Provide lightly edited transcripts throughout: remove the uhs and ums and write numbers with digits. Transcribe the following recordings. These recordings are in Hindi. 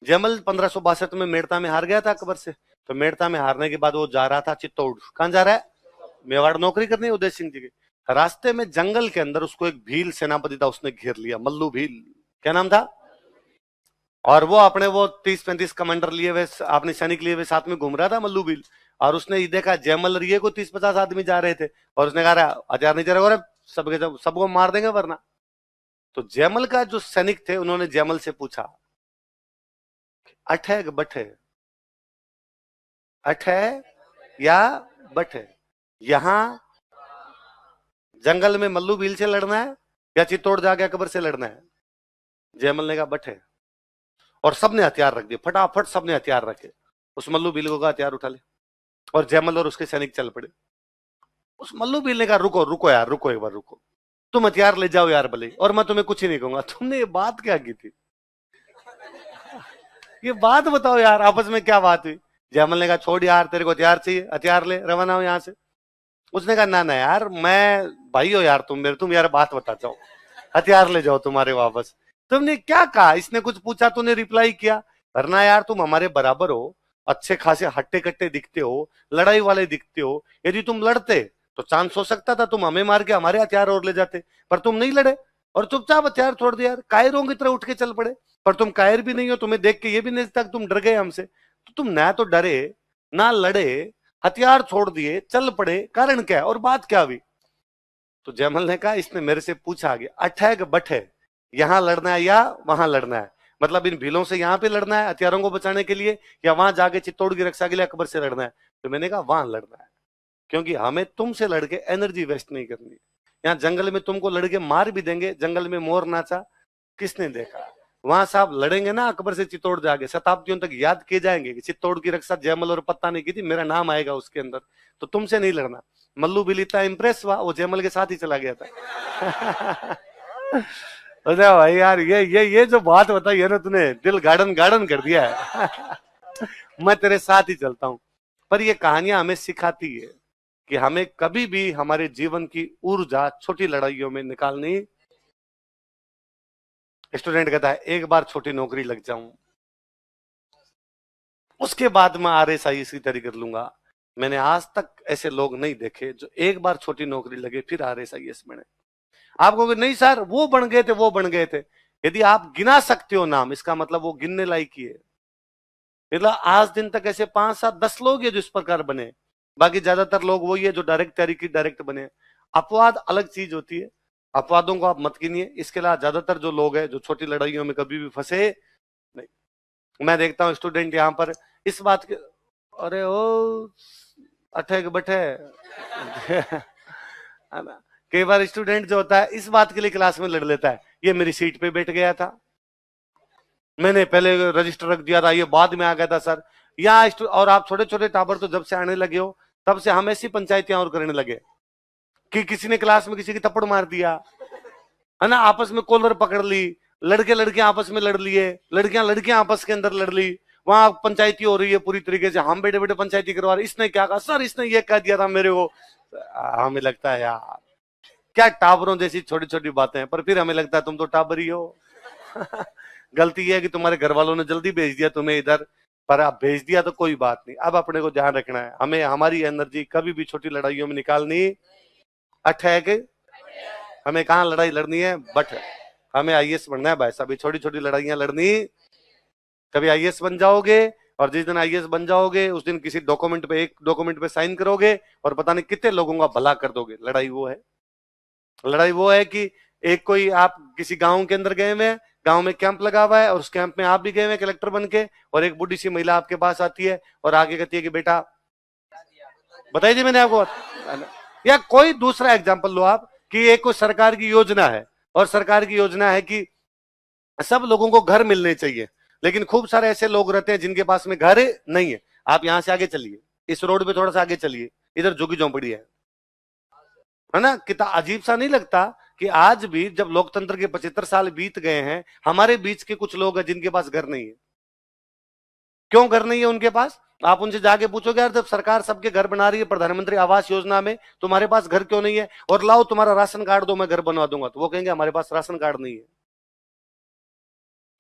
जयमल 1562 में मेड़ता में हार गया था अकबर से। तो मेड़ता में हारने के बाद वो जा रहा था चित्तौड़। कहां जा रहा है? मेवाड़ नौकरी करनी है उदय सिंह जी की। रास्ते में जंगल के अंदर उसको एक भील सेनापति था, उसने घेर लिया, मल्लू भील। क्या नाम था? और वो अपने वो 30-35 कमांडर लिए हुए, अपने सैनिक लिए हुए साथ में घूम रहा था मल्लू भील। और उसने ये देखा जयमल रिये को 30-50 आदमी जा रहे थे, और उसने कहा हथियार नहीं चलेगा, सबके सबको मार देंगे वरना। तो जयमल का जो सैनिक थे उन्होंने जयमल से पूछा, अठ है कि बठ है? अठ है या बठ है? यहां जंगल में मल्लू भील से लड़ना है या चित्तौड़ जाके अकबर से लड़ना है? जयमल ने कहा बठ है। और सबने हथियार रख दिए, फटाफट सबने हथियार रखे। उस मल्लू भील को कहा हथियार उठा ले, और जयमल और उसके सैनिक चल पड़े। उस मल्लू भील ने कहा रुको रुको यार, रुको एक बार रुको, तुम हथियार ले जाओ यार भले, और मैं तुम्हें कुछ ही नहीं कहूंगा। तुमने ये बात क्या की थी? ये बात बताओ यार, आपस में क्या बात हुई? जयमल ने कहा छोड़ यार, तेरे को हथियार चाहिए, हथियार ले, रवाना हो यहां से। उसने कहा ना ना यार, मैं भाई हो यार तुम मेरे, तुम यार बात बता जाओ, हथियार ले जाओ तुम्हारे वापस। तुमने क्या कहा? इसने कुछ पूछा, तूने रिप्लाई किया, वरना यार तुम हमारे बराबर हो, अच्छे खासे हट्टे कट्टे दिखते हो, लड़ाई वाले दिखते हो। यदि तुम लड़ते तो चांस हो सकता था तुम हमें मार के हमारे हथियार और ले जाते, पर तुम नहीं लड़े और चुपचाप हथियार छोड़ दिया यार, कायरों की तरह उठ के चल पड़े। पर तुम कायर भी नहीं हो, तुम्हें देख के ये भी नहीं तक तुम डर गए हमसे। तो तुम ना तो डरे ना लड़े, हथियार छोड़ दिए, चल पड़े, कारण क्या है और बात क्या हुई? तो जयमल ने कहा इसने मेरे से पूछा गया अठ है कि बठ है, यहां लड़ना है या वहां लड़ना है? मतलब इन भीलों से यहां पे लड़ना है हथियारों को बचाने के लिए, या वहां जाके चित्तौड़ की रक्षा के लिए अकबर से लड़ना है? तो मैंने कहा वहां लड़ना है, क्योंकि हमें तुमसे लड़के एनर्जी वेस्ट नहीं करनी। यहाँ जंगल में तुमको लड़के मार भी देंगे, जंगल में मोर नाचा किसने देखा? वहां साहब लड़ेंगे ना अकबर से चित्तौड़ जाके, शताब्दियों तक याद किए जाएंगे कि चित्तौड़ की रक्षा जयमल और पत्ता ने की थी, मेरा नाम आएगा उसके अंदर। तो तुमसे नहीं लड़ना। मल्लू भी इतना इंप्रेस हुआ, वो जयमल के साथ ही चला गया था। अरे भाई यार, ये जो बात बताई है ना तूने, दिल गार्डन गार्डन कर दिया है। मैं तेरे साथ ही चलता हूं। पर ये कहानियां हमें सिखाती है कि हमें कभी भी हमारे जीवन की ऊर्जा छोटी लड़ाइयों में निकालनी। स्टूडेंट कहता है एक बार छोटी नौकरी लग जाऊं, उसके बाद मैं RSI की तैयारी कर लूंगा। मैंने आज तक ऐसे लोग नहीं देखे जो एक बार छोटी नौकरी लगे फिर RSIS बने। आप कहोगे नहीं सर वो बन गए थे, वो बन गए थे। यदि आप गिना सकते हो नाम, इसका मतलब वो गिनने लायक ही है। मतलब आज दिन तक ऐसे 5-7-10 लोग हैं जो इस प्रकार बने, बाकी ज्यादातर लोग वही है जो डायरेक्ट तैयारी की डायरेक्ट बने। अपवाद अलग चीज होती है, अपवादों को आप मत गिनिए। इसके अलावा ज्यादातर जो लोग हैं जो छोटी लड़ाइयों में कभी भी फंसे नहीं। मैं देखता हूँ स्टूडेंट यहाँ पर इस बात के, अरे ओ अठे के बठे। है ना? कई बार स्टूडेंट जो होता है इस बात के लिए क्लास में लड़ लेता है, ये मेरी सीट पे बैठ गया था, मैंने पहले रजिस्टर रख दिया था, ये बाद में आ गया था सर। यहाँ और आप छोटे छोटे टाबर तो जब से आने लगे हो तब से हम ऐसी पंचायतें और करने लगे कि किसी ने क्लास में किसी की थप्पड़ मार दिया, है ना, आपस में कॉलर पकड़ ली, लड़के लड़कियां आपस में लड़ लिए, लड़कियां लड़कियां आपस के अंदर लड़ ली, वहां पंचायती हो रही है पूरी तरीके से, हम बेटे बेटे पंचायती करवा रहे, इसने क्या कहा सर, इसने ये कह दिया था मेरे को। हमें लगता है यार क्या टाबरों जैसी छोटी छोटी बातें हैं, पर फिर हमें लगता है तुम तो टाबर ही हो। गलती यह है कि तुम्हारे घर वालों ने जल्दी भेज दिया तुम्हें इधर, पर अब भेज दिया तो कोई बात नहीं, अब अपने को ध्यान रखना है, हमें हमारी एनर्जी कभी भी छोटी लड़ाइयों में निकालनी अठ है कि हमें कहाँ लड़ाई लड़नी है, बट हमें IAS बनना है भाई साहब। छोटी छोटी लड़ाइयां लड़नी, कभी IAS बन जाओगे, और जिस दिन IAS बन जाओगे उस दिन किसी डॉक्यूमेंट पे, एक डॉक्यूमेंट पे साइन करोगे और पता नहीं कितने लोगों का भला कर दोगे। लड़ाई वो है, लड़ाई वो है कि एक कोई आप किसी गांव के अंदर गए हुए हैं, गांव में कैंप लगा हुआ है और उस कैंप में आप भी गए हुए कलेक्टर बन के, और एक बुढ़ी सी महिला आपके पास आती है और आगे कहती है कि बेटा बताइए जी मैंने आपको, या कोई दूसरा एग्जाम्पल लो आप कि एक कोई सरकार की योजना है, और सरकार की योजना है कि सब लोगों को घर मिलने चाहिए, लेकिन खूब सारे ऐसे लोग रहते हैं जिनके पास में घर नहीं है। आप यहां से आगे चलिए, इस रोड पे थोड़ा सा आगे चलिए, इधर झुग्गी झोंपड़ी है ना? कितना अजीब सा नहीं लगता कि आज भी जब लोकतंत्र के 75 साल बीत गए हैं, हमारे बीच के कुछ लोग हैं जिनके पास घर नहीं है। क्यों घर नहीं है उनके पास? आप उनसे जाके पूछोगे यार जब सरकार सबके घर बना रही है प्रधानमंत्री आवास योजना में, तुम्हारे पास घर क्यों नहीं है? और लाओ तुम्हारा राशन कार्ड दो मैं घर बनवा दूंगा, तो वो कहेंगे हमारे पास राशन कार्ड नहीं है।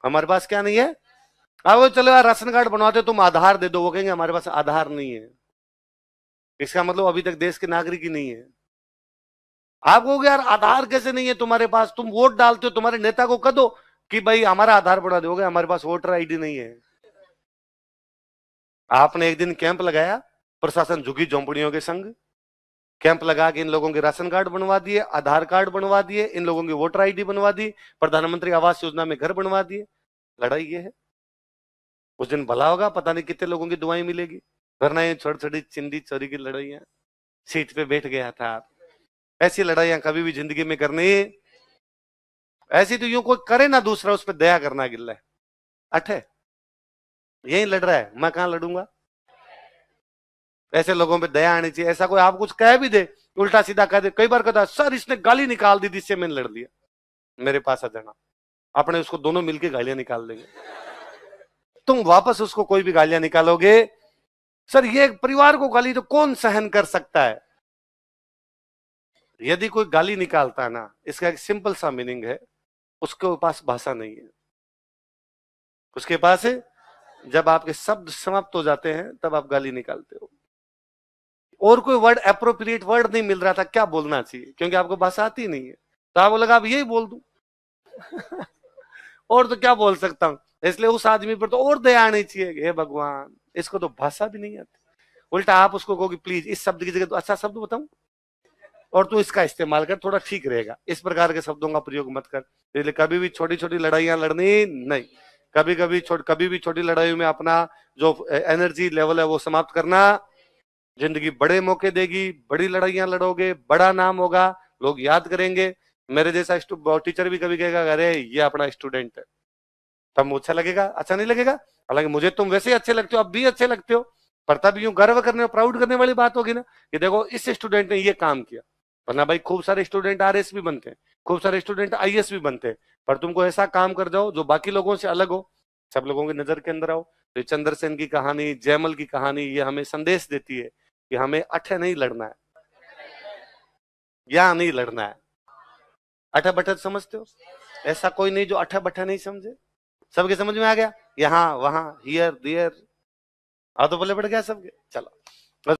हमारे पास क्या नहीं है? वो चलो यार राशन कार्ड बनवाते, तुम आधार दे दो, वो कहेंगे हमारे पास आधार नहीं है। इसका मतलब अभी तक देश के नागरिक ही नहीं है। आप कहोगे यार आधार कैसे नहीं है तुम्हारे पास, तुम वोट डालते हो, तुम्हारे नेता को कह दो कि भाई हमारा आधार बना दोगे, हमारे पास वोटर आईडी नहीं है। आपने एक दिन कैंप लगाया, प्रशासन झुग्गी झोंपड़ियों के संग कैंप लगा के इन लोगों के राशन कार्ड बनवा दिए, आधार कार्ड बनवा दिए, इन लोगों की वोटर आईडी बनवा दी, प्रधानमंत्री आवास योजना में घर बनवा दिए। लड़ाई ये है। उस दिन भला होगा, पता नहीं कितने लोगों की दुआएं मिलेगी। वरना ये छोटी छोटी चिंदी चोरी की लड़ाइयां, सीट पे बैठ गया था आप, ऐसी लड़ाइयां कभी भी जिंदगी में करनी। ऐसी तो यूं कोई करे ना दूसरा उस पर दया करना गिल्ला है। अठे यही लड़ रहा है, मैं कहां लड़ूंगा। ऐसे लोगों पे दया आनी चाहिए। ऐसा कोई आप कुछ कह भी दे, उल्टा सीधा कह दे, कई बार कहता है सर इसने गाली निकाल दी, जिससे मैंने लड़ लिया, मेरे पास आ जाना, अपने उसको दोनों मिलके गालियां निकाल देंगे। तुम वापस उसको कोई भी गालियां निकालोगे, सर ये परिवार को गाली तो कौन सहन कर सकता है। यदि कोई गाली निकालता है ना, इसका एक सिंपल सा मीनिंग है, उसके पास भाषा नहीं है। उसके पास है, जब आपके शब्द समाप्त हो जाते हैं तब आप गाली निकालते हो। और कोई वर्ड एप्रोप्रिएट वर्ड नहीं मिल रहा था क्या बोलना चाहिए, क्योंकि आपको भाषा आती नहीं है, तो आपको लगा अब यही बोल दूं। और तो क्या बोल सकता हूं। इसलिए उस आदमी पर तो और दया आनी चाहिए, हे भगवान इसको तो भाषा भी नहीं आती। उल्टा आप उसको कहोगे प्लीज इस शब्द की जगह तो अच्छा शब्द बताऊं और तू इसका इस्तेमाल कर, थोड़ा ठीक रहेगा। इस प्रकार के शब्दों का प्रयोग मत कर। इसलिए कभी भी छोटी छोटी लड़ाइयां लड़नी नहीं। कभी भी छोटी लड़ाइयों में अपना जो एनर्जी लेवल है वो समाप्त करना। जिंदगी बड़े मौके देगी, बड़ी लड़ाइयां लड़ोगे, बड़ा नाम होगा, लोग याद करेंगे। मेरे जैसा टीचर भी कभी कहेगा अरे ये अपना स्टूडेंट है, तब अच्छा लगेगा, अच्छा नहीं लगेगा। हालांकि मुझे तुम वैसे ही अच्छे लगते हो, अब भी अच्छे लगते हो, पर तब यूं गर्व करने और प्राउड करने वाली बात होगी ना कि देखो इस स्टूडेंट ने ये काम किया। वरना भाई खूब सारे स्टूडेंट आरएस भी बनते हैं, खूब सारे स्टूडेंट आईएएस भी बनते हैं, पर तुमको ऐसा काम कर जाओ जो बाकी लोगों से अलग हो, सब लोगों की नजर के अंदर आओ। तो चंद्रसेन की कहानी, जयमल की कहानी, ये हमें संदेश देती है कि हमें अठे नहीं लड़ना है, या नहीं लड़ना है। अठे बठे समझते हो, ऐसा कोई नहीं जो अठे बठे नहीं समझे। सबके समझ में आ गया, यहाँ वहां हियर देयर, तो बोले पड़ गया सबके। चलो।